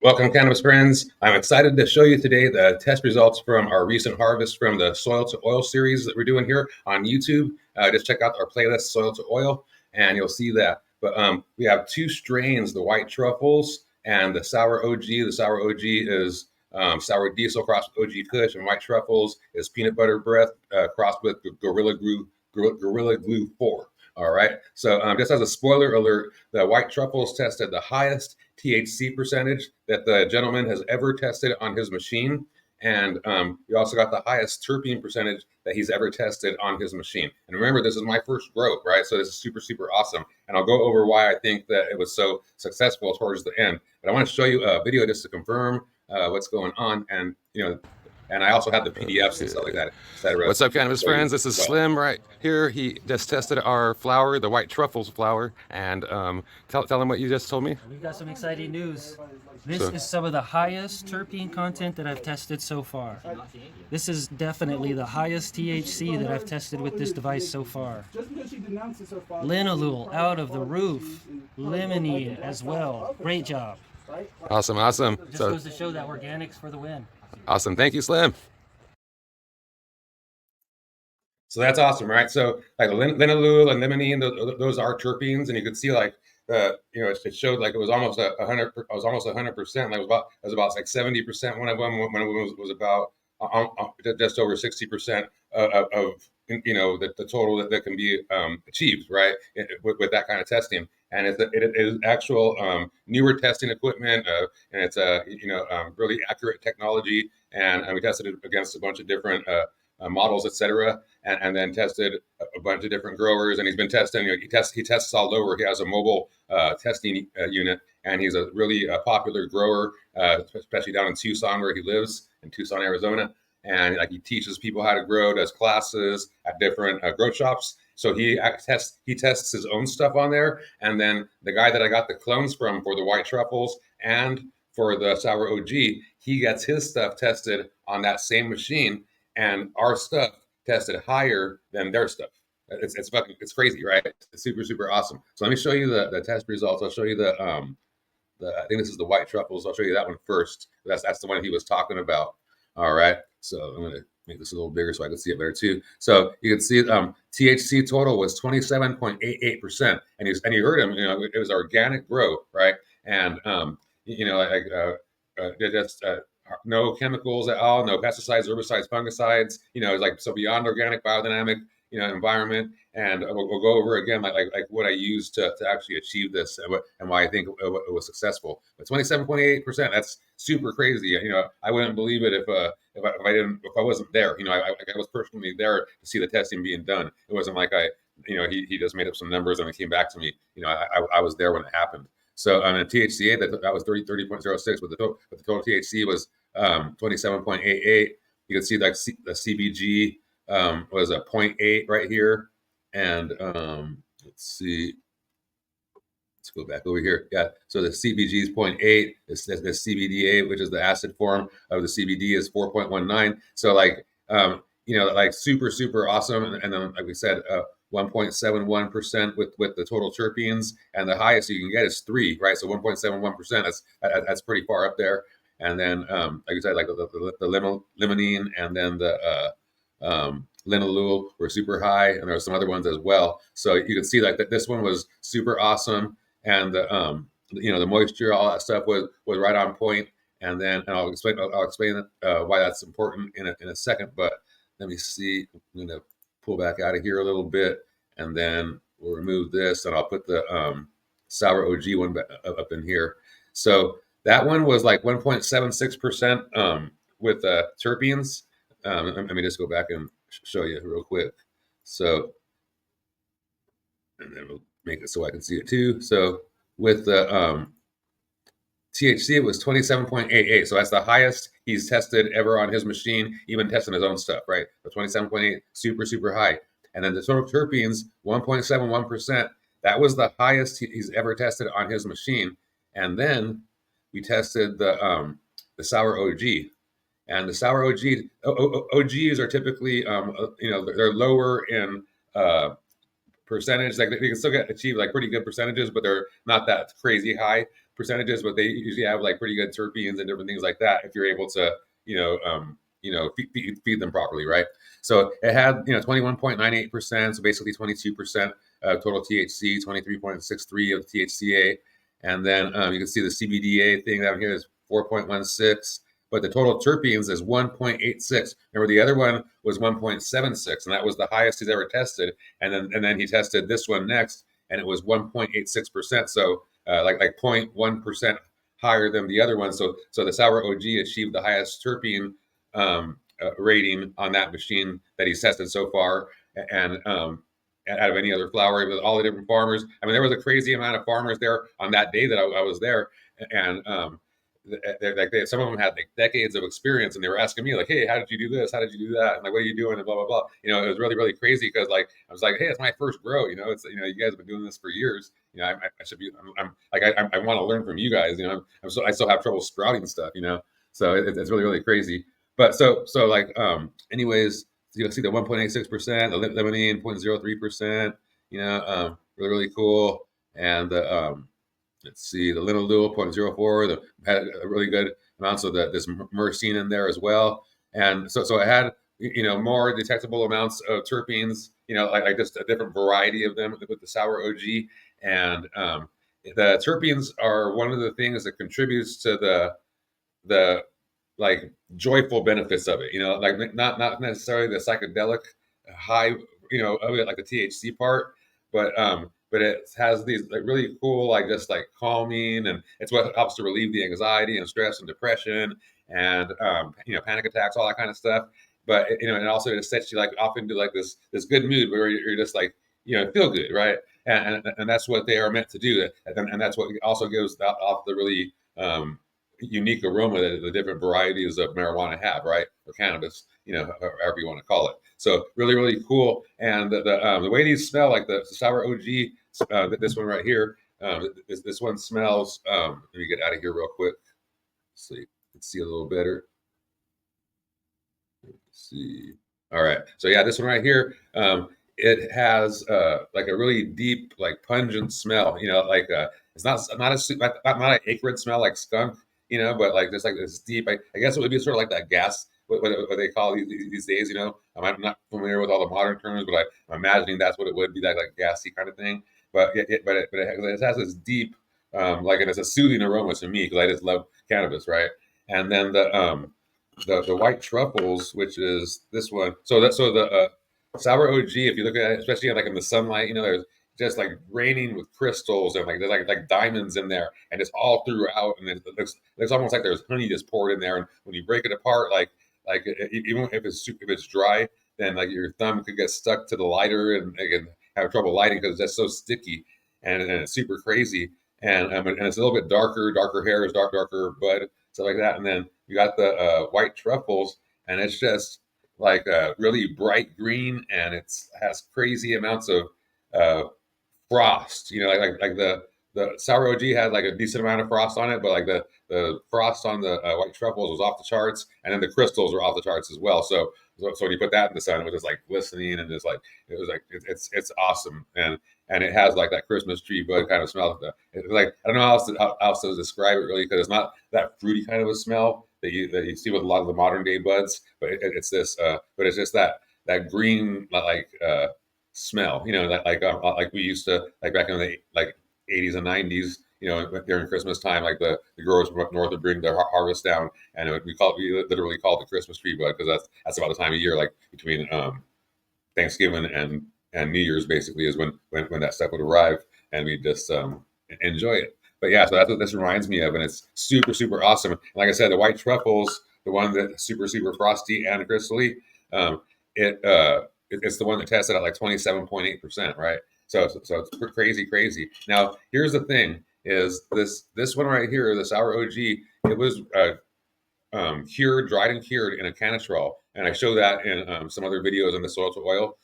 Welcome, Cannabis Friends. I'm excited to show you today the test results from our recent harvest from the Soil to Oil series that we're doing here on YouTube. Just check out our playlist, Soil to Oil, and you'll see that. But we have two strains, the White Truffles and the Sour OG. The Sour OG is Sour Diesel crossed with OG Kush, and White Truffles is Peanut Butter Breath crossed with Gorilla Glue 4. All right. So just as a spoiler alert, the White Truffles tested the highest THC percentage that the gentleman has ever tested on his machine. And we also got the highest terpene percentage that he's ever tested on his machine. And remember, this is my first grow, right? So this is super, super awesome. And I'll go over why I think that it was so successful towards the end. But I want to show you a video just to confirm what's going on. And, and I also have the PDFs and stuff like that, et cetera. What's up, Cannabis Friends? This is Slim right here. He just tested our flower, the White Truffles flower, and tell him what you just told me. We've got some exciting news. This is some of the highest terpene content that I've tested so far. This is definitely the highest THC that I've tested with this device so far. Linalool out of the roof. Limonene as well. Great job. Awesome. Just goes to show that organics for the win. Awesome. Thank you, Slim. So that's awesome, right? So like linalool and limonene, those are terpenes, and you could see like it showed like it was almost 100%. Like it was about like 70%. One of them was about just over 60% of the total that can be achieved, right? With that kind of testing. And it is actual newer testing equipment, and it's really accurate technology. And we tested it against a bunch of different models, etc., and then tested a bunch of different growers. And he's been testing. He tests all over. He has a mobile testing unit, and he's a really popular grower, especially down in Tucson, where he lives in Tucson, Arizona. And like he teaches people how to grow, does classes at different grow shops. So he tests his own stuff on there, and then the guy that I got the clones from for the White Truffles and for the Sour OG, he gets his stuff tested on that same machine, and our stuff tested higher than their stuff. It's crazy, right? It's super, super awesome. So let me show you the test results. I'll show you the I think this is the White Truffles. I'll show you that one first. That's the one he was talking about. All right. So I'm gonna make this a little bigger so I can see it better too. So you can see THC total was 27.88%, and you heard him. It was organic grow, right? And just no chemicals at all, no pesticides, herbicides, fungicides. It's like so beyond organic, biodynamic, environment. And we'll go over again like what I used to actually achieve this, and why I think it was successful. But 27.88%, that's super crazy. I wouldn't believe it if I wasn't there. I was personally there to see the testing being done. It wasn't like he just made up some numbers and it came back to me. I was there when it happened. So on a THCA, that was 30.06, but the total THC was 27.88. You can see like the CBG was a 0.8 right here, and let's see. Let's go back over here. Yeah, so the CBG is 0.8. The CBDA, which is the acid form of the CBD, is 4.19. So like like super, super awesome. And then like we said, 1.71% with the total terpenes, and the highest you can get is 3, right? So 1.71%. That's pretty far up there. And then like I said, like the limonene and then the linalool were super high, and there were some other ones as well. So you can see like that this one was super awesome, and the moisture, all that stuff was right on point. And then I'll explain why that's important in a second. But let me see. I'm gonna pull back out of here a little bit, and then we'll remove this, and I'll put the Sour OG one up in here. So that one was like 1.76% with terpenes. Let me just go back and show you real quick. So, and then we'll make it so I can see it too. So with the THC, it was 27.88. So that's the highest he's tested ever on his machine, even testing his own stuff, right? So 27.8, super, super high. And then the total terpenes, 1.71%. That was the highest he's ever tested on his machine. And then we tested the Sour OG. And the Sour OGs are typically, they're lower in percentage. Like they can still achieve like pretty good percentages, but they're not that crazy high. percentages, but they usually have like pretty good terpenes and different things like that if you're able to, feed them properly, right? So it had, 21.98%, so basically 22% total THC, 23.63 of THCA, and then you can see the CBDA thing down here is 4.16, but the total terpenes is 1.86. Remember, the other one was 1.76, and that was the highest he's ever tested. And then he tested this one next, and it was 1.86%. So like 0.1% higher than the other one. So the Sour OG achieved the highest terpene rating on that machine that he's tested so far, and out of any other flower with all the different farmers. I mean, there was a crazy amount of farmers there on that day that I was there, and some of them had like decades of experience, and they were asking me like, "Hey, how did you do this? How did you do that? And like, what are you doing?" And blah blah blah. It was really really crazy because like I was like, "Hey, it's my first grow. It's you guys have been doing this for years. I should be. I'm like I want to learn from you guys. I still have trouble sprouting stuff. So it's really really crazy. But so like anyways, you'll see the 1.86%, the limonene 0.03%. Really really cool, and the let's see, the linalool 0.04, had a really good amounts of this myrcene in there as well. And so it had, more detectable amounts of terpenes, like just a different variety of them with the Sour OG. And the terpenes are one of the things that contributes to the like joyful benefits of it, like not necessarily the psychedelic high, of it, like the THC part, but it has these like really cool, like just like calming, and it's what helps to relieve the anxiety and stress and depression and panic attacks, all that kind of stuff. But and also it sets you like off into like this good mood where you're just like feel good, right? And that's what they are meant to do, and that's what also gives off the really unique aroma that the different varieties of marijuana have, right? Or cannabis, however you want to call it. So really, really cool. And the way these smell, like the Sour OG, this one right here, this one smells. Let me get out of here real quick. Let's see a little better. Let's see. All right. So yeah, this one right here, it has like a really deep, like pungent smell. Like it's not an acrid smell like skunk. But like just like this deep. I guess it would be sort of like that gas. What they call these days. I'm not familiar with all the modern terms, but I'm imagining that's what it would be, that like gassy kind of thing. But it has this deep, like, and it's a soothing aroma to me because I just love cannabis, right? And then the white truffles, which is this one. So the Sour OG, if you look at it, especially like in the sunlight, there's just like raining with crystals, and like there's like diamonds in there, and it's all throughout, and it looks almost like there's honey just poured in there. And when you break it apart, even if it's dry, then like your thumb could get stuck to the lighter and have trouble lighting because it's just so sticky, and it's super crazy. And it's a little bit darker hairs, darker bud, stuff like that. And then you got the white truffles, and it's just like really bright green, and it has crazy amounts of uh, frost. Like the Sour OG had like a decent amount of frost on it, but like the frost on the white truffles was off the charts, and then the crystals were off the charts as well. So when you put that in the sun, it was just like glistening, and just like it was like it's awesome, and it has like that Christmas tree bud kind of smell. It's like I don't know how else to describe it really, because it's not that fruity kind of a smell that you see with a lot of the modern day buds, but it's this but it's just that green smell, that like we used to like back in the like 80s and 90s, during Christmas time, like the growers from up north would bring their harvest down, and we literally called it the Christmas tree bud, because that's about the time of year, like between Thanksgiving and New Year's, basically, is when that stuff would arrive, and we just enjoy it. But yeah, so that's what this reminds me of, and it's super super awesome. And like I said, the white truffles, the one that's super super frosty and crystally, it it's the one that tested at like 27.8%, right? So it's crazy. Now here's the thing: is this one right here, the Sour OG? It was dried and cured in a canistrol, and I show that in some other videos on the soil to oil,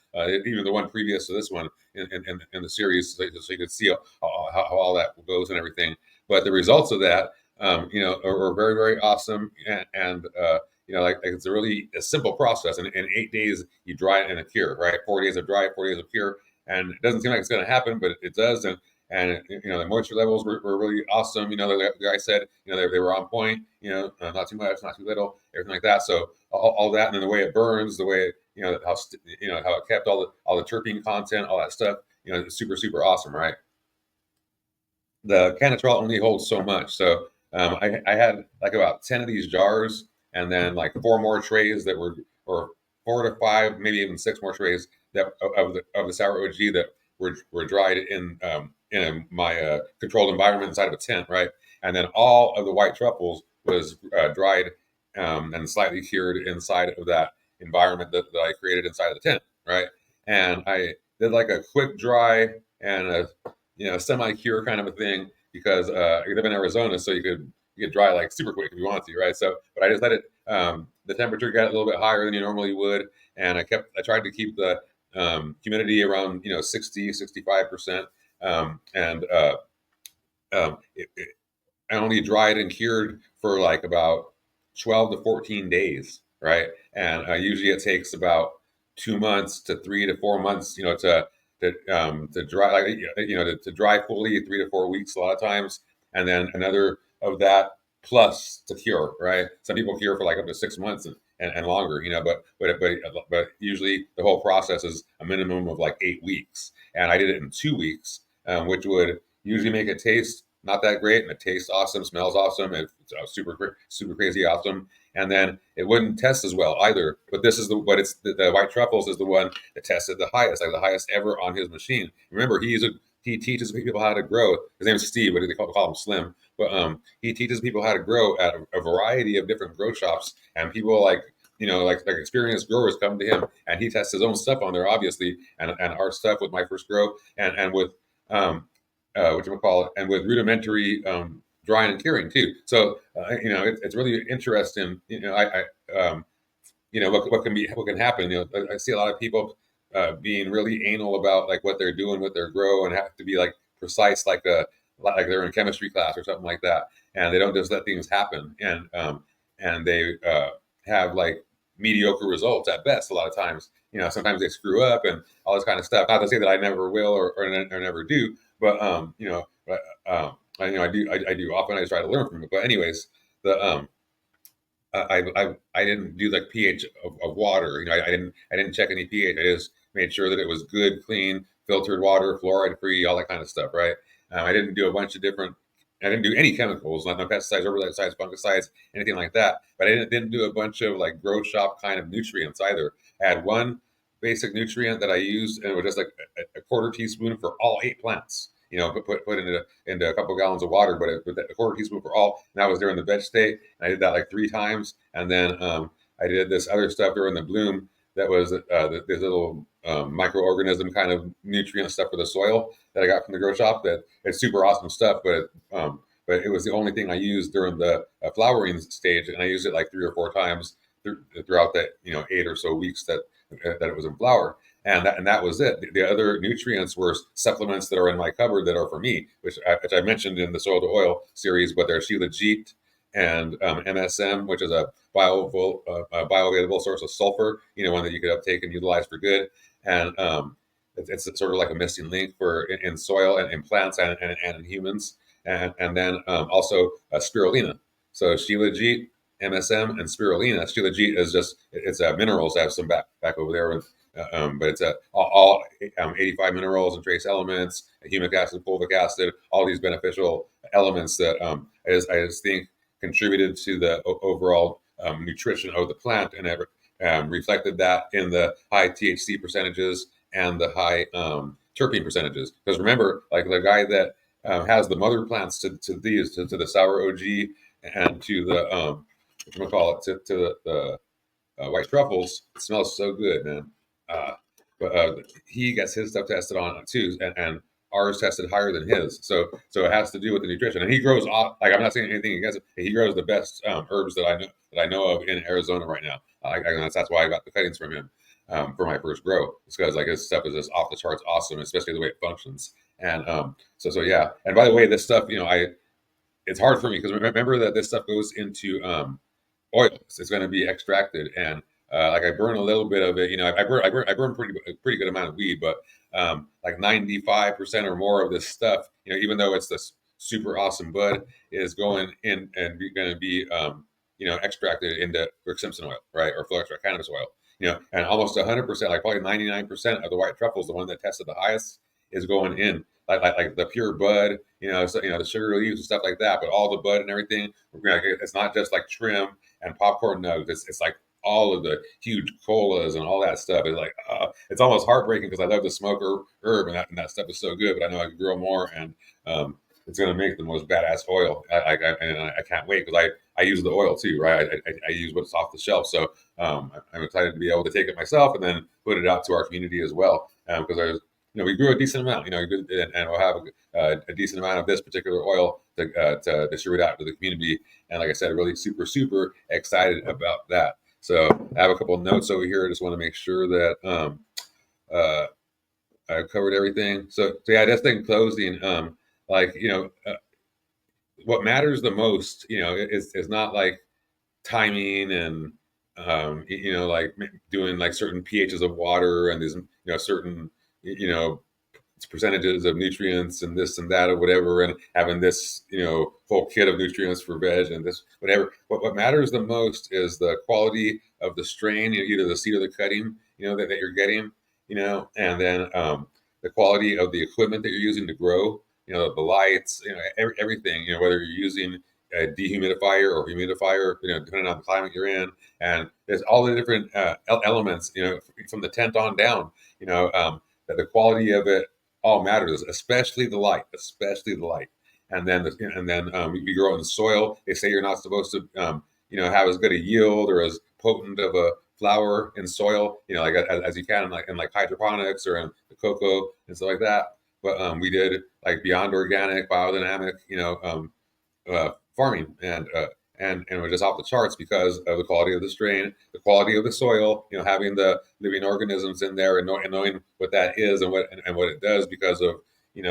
even the one previous to this one in the series, so you can see how all that goes and everything. But the results of that, are very very awesome, and like it's a simple process. And in 8 days, you dry it in a cure, right? 4 days of dry, 4 days of cure, and it doesn't seem like it's going to happen, but it does. and the moisture levels were really awesome. The guy said they were on point. Not too much, not too little, everything like that. So all that, and then the way it burns, the way how it kept all the terpene content, all that stuff. It's super super awesome, right? The Canatrol only holds so much, so I had like about 10 of these jars, and then like four more trays that were, or 4 to 5, maybe even 6 more trays that of the sour OG that were dried in my controlled environment inside of a tent, right? And then all of the white truffles was dried and slightly cured inside of that environment that I created inside of the tent, right? And I did like a quick dry and a semi-cure kind of a thing, because I live in Arizona, so you could dry like super quick if you want to, right? So, but I just let it. The temperature got a little bit higher than you normally would, and I tried to keep the humidity around 60-65%, and I only dried and cured for like about 12 to 14 days, right? And usually it takes about 2 months to 3 to 4 months, to dry, like to dry fully, 3 to 4 weeks a lot of times, and then another of that plus to cure, right? Some people cure for like up to 6 months and longer, but usually the whole process is a minimum of like 8 weeks, and I did it in 2 weeks, which would usually make it taste not that great, and it tastes awesome, smells awesome, it's super crazy awesome, and then it wouldn't test as well either. But this is the White Truffles is the one that tested the highest, like the highest ever on his machine. Remember, he teaches people how to grow. His name is Steve, but they call him Slim. But he teaches people how to grow at a variety of different grow shops, and people like experienced growers come to him, and he tests his own stuff on there, obviously, and our stuff with My First Grow, and with and with rudimentary drying and curing too. So it's really interesting. What can happen. I see a lot of people being really anal about like what they're doing with their grow, and have to be like precise, like they're in chemistry class or something like that, and they don't just let things happen, and they have like mediocre results at best a lot of times. Sometimes they screw up and all this kind of stuff. Not to say that I never will or never do, but I do often. I just try to learn from it. But anyways, the I didn't do like pH of water. I didn't check any pH. I just made sure that it was good, clean, filtered water, fluoride free, all that kind of stuff, right? I didn't do a bunch of different. I didn't do any chemicals, not no pesticides, herbicides, fungicides, anything like that. But I didn't do a bunch of like grow shop kind of nutrients either. I had one basic nutrient that I used, and it was just like a quarter teaspoon for all 8 plants. Put into a couple of gallons of water, but a quarter teaspoon for all. And that was during the veg state. And I did that like 3 times, and then I did this other stuff during the bloom. That was this little microorganism kind of nutrient stuff for the soil that I got from the grow shop. That it's super awesome stuff, but it was the only thing I used during the flowering stage, and I used it like 3 or 4 times throughout that 8 or so weeks that it was in flower, and that was it. The other nutrients were supplements that are in my cupboard that are for me, which I mentioned in the Soil to Oil series. But they're Shilajit and MSM, which is a bioavailable source of sulfur, one that you could uptake and utilize for good, and it's sort of like a missing link for in soil and in plants and in humans, and then also spirulina. So Shilajit, MSM, and spirulina. Shilajit is just it's minerals. I have some back over there, but it's all 85 minerals and trace elements, humic acid, fulvic acid, all these beneficial elements that I just think contributed to the overall nutrition of the plant, and it reflected that in the high THC percentages and the high terpene percentages. Because remember, like the guy that has the mother plants to the sour OG and to the to the white truffles, it smells so good, man. But he gets his stuff tested on too, and ours tested higher than his. So it has to do with the nutrition. And he grows like I'm not saying anything against it. He grows the best herbs that I know of in Arizona right now. That's why I got the cuttings from him for my first grow. It's because like his stuff is just off the charts awesome, especially the way it functions. And so yeah. And by the way, this stuff it's hard for me because remember that this stuff goes into oils. It's going to be extracted, and Like I burn a little bit of it. I burn a pretty good amount of weed, but like 95% or more of this stuff, even though it's this super awesome bud, is going in and going to be extracted into Rick Simpson oil, right, or flow extract cannabis oil. And almost 100%, like probably 99% of the white truffles, the one that tested the highest, is going in like the pure bud, the sugar leaves and stuff like that. But all the bud and everything, it's not just like trim and popcorn nugs. It's like all of the huge colas and all that stuff. It's like it's almost heartbreaking because I love to smoke herb and that stuff is so good. But I know I can grow more, and it's going to make the most badass oil. I can't wait because I use the oil too, right? I use what's off the shelf, so I'm excited to be able to take it myself and then put it out to our community as well. Because there's we grew a decent amount, and we'll have a decent amount of this particular oil to distribute out to the community. And like I said, really super, super excited about that. So I have a couple of notes over here. I just want to make sure that I covered everything. So yeah, just in closing, what matters the most, is not like timing and like doing like certain pHs of water and these certain percentages of nutrients and this and that or whatever, and having this whole kit of nutrients for veg and this whatever. What matters the most is the quality of the strain, either the seed or the cutting, that you're getting, and then the quality of the equipment that you're using to grow, the lights, everything, whether you're using a dehumidifier or humidifier, depending on the climate you're in, and there's all the different elements, from the tent on down, that the quality of it all matters, especially the light, and then we grow in the soil. They say you're not supposed to, have as good a yield or as potent of a flower in soil, like as you can in like hydroponics or in the cocoa and stuff like that. But we did like beyond organic, biodynamic, farming, and it was just off the charts because of the quality of the strain, the quality of the soil, having the living organisms in there, and knowing what that is and what it does because of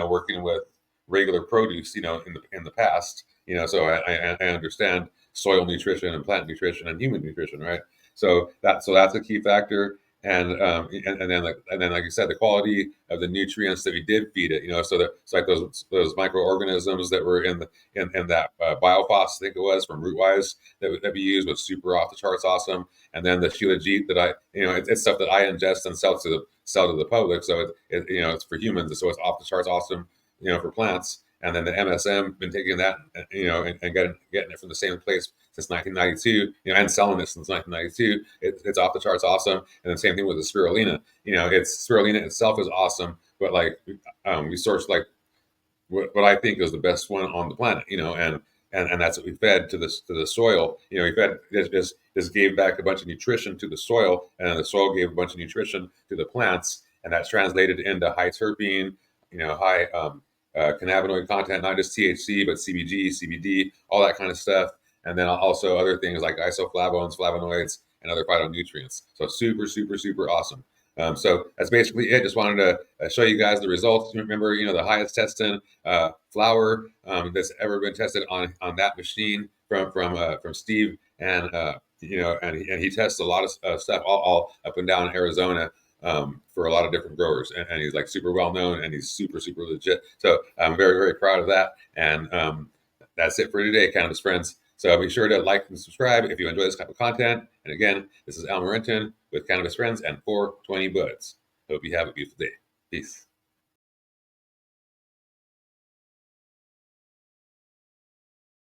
working with regular produce, in the past, so I understand soil nutrition and plant nutrition and human nutrition, right? So that's a key factor. And then like you said, the quality of the nutrients that we did feed it, so that it's like those microorganisms that were in that biofos, I think it was from Rootwise, that we used, was super off the charts awesome. And then the shilajit that it's stuff that I ingest and sell to the public, so it's for humans, so it's off the charts awesome, for plants. And then the MSM, been taking that, and getting it from the same place since 1992, and selling it since 1992. It's off the charts awesome. And the same thing with the spirulina. Spirulina itself is awesome, but like we sourced like what I think is the best one on the planet, and that's what we fed to the soil. We fed just gave back a bunch of nutrition to the soil, and the soil gave a bunch of nutrition to the plants, and that's translated into high terpene, high cannabinoid content, not just THC, but CBG, CBD, all that kind of stuff. And then also other things like isoflavones, flavonoids, and other phytonutrients. So super, super, super awesome. So that's basically it. Just wanted to show you guys the results. Remember, the highest testing flower that's ever been tested on that machine from Steve, and and he tests a lot of stuff all up and down Arizona, for a lot of different growers, and he's like super well known, and he's super, super legit. So I'm very, very proud of that. And that's it for today, Cannabis Friends. So be sure to like and subscribe if you enjoy this type of content. And again, this is Al Marenton with Cannabis Friends and 420 Buds. Hope you have a beautiful day. Peace.